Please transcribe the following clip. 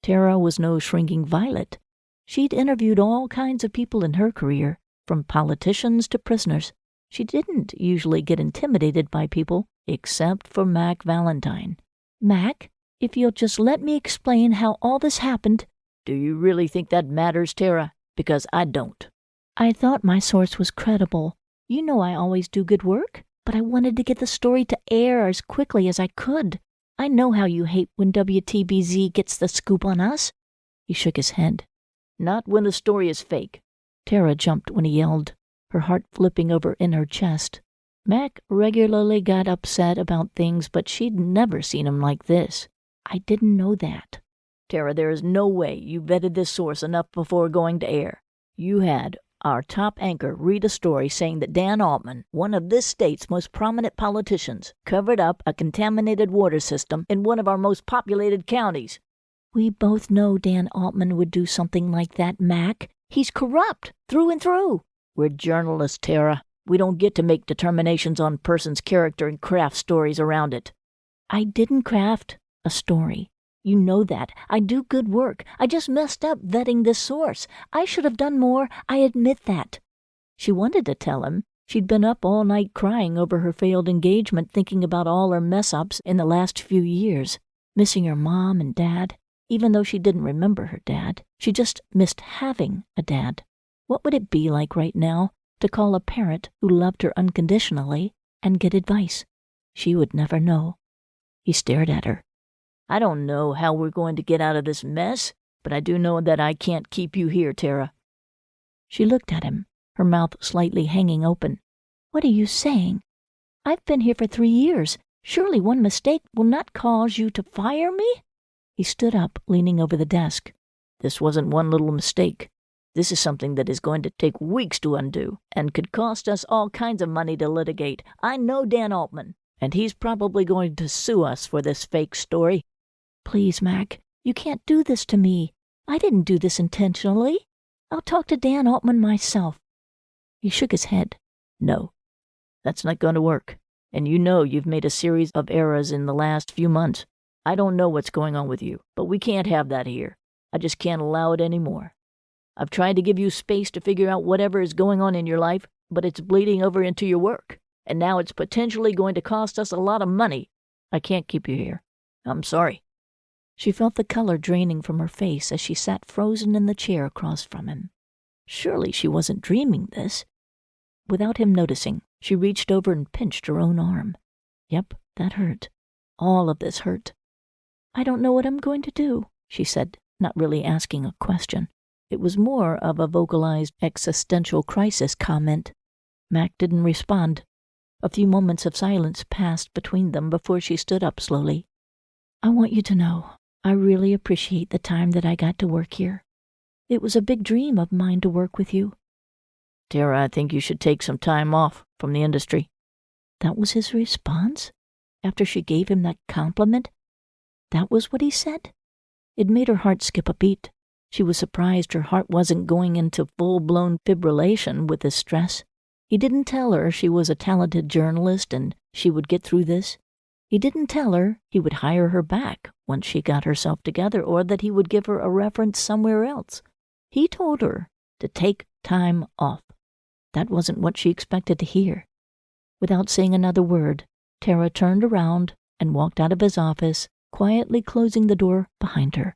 Tara was no shrinking violet. She'd interviewed all kinds of people in her career, from politicians to prisoners. She didn't usually get intimidated by people, except for Mac Valentine. Mac, if you'll just let me explain how all this happened. Do you really think that matters, Tara? Because I don't. I thought my source was credible. You know I always do good work, but I wanted to get the story to air as quickly as I could. I know how you hate when WTBZ gets the scoop on us. He shook his head. Not when the story is fake. Tara jumped when he yelled, her heart flipping over in her chest. Mac regularly got upset about things, but she'd never seen him like this. I didn't know that. Tara, there is no way you vetted this source enough before going to air. You had our top anchor read a story saying that Dan Altman, one of this state's most prominent politicians, covered up a contaminated water system in one of our most populated counties. We both know Dan Altman would do something like that, Mac. He's corrupt, through and through. We're journalists, Tara. We don't get to make determinations on a person's character and craft stories around it. I didn't craft a story. You know that. I do good work. I just messed up vetting this source. I should have done more. I admit that. She wanted to tell him. She'd been up all night crying over her failed engagement, thinking about all her mess-ups in the last few years, missing her mom and dad. Even though she didn't remember her dad, she just missed having a dad. What would it be like right now to call a parent who loved her unconditionally and get advice? She would never know. He stared at her. I don't know how we're going to get out of this mess, but I do know that I can't keep you here, Tara. She looked at him, her mouth slightly hanging open. What are you saying? I've been here for 3 years. Surely one mistake will not cause you to fire me? He stood up, leaning over the desk. This wasn't one little mistake. This is something that is going to take weeks to undo, and could cost us all kinds of money to litigate. I know Dan Altman, and he's probably going to sue us for this fake story. Please, Mac, you can't do this to me. I didn't do this intentionally. I'll talk to Dan Altman myself. He shook his head. No, that's not going to work. And you know you've made a series of errors in the last few months. I don't know what's going on with you, but we can't have that here. I just can't allow it anymore. I've tried to give you space to figure out whatever is going on in your life, but it's bleeding over into your work. And now it's potentially going to cost us a lot of money. I can't keep you here. I'm sorry. She felt the color draining from her face as she sat frozen in the chair across from him. Surely she wasn't dreaming this. Without him noticing, she reached over and pinched her own arm. Yep, that hurt. All of this hurt. I don't know what I'm going to do, she said, not really asking a question. It was more of a vocalized existential crisis comment. Mac didn't respond. A few moments of silence passed between them before she stood up slowly. I want you to know, I really appreciate the time that I got to work here. It was a big dream of mine to work with you. Tara, I think you should take some time off from the industry. That was his response? After she gave him that compliment? That was what he said? It made her heart skip a beat. She was surprised her heart wasn't going into full-blown fibrillation with this stress. He didn't tell her she was a talented journalist and she would get through this. He didn't tell her he would hire her back once she got herself together or that he would give her a reference somewhere else. He told her to take time off. That wasn't what she expected to hear. Without saying another word, Tara turned around and walked out of his office, quietly closing the door behind her.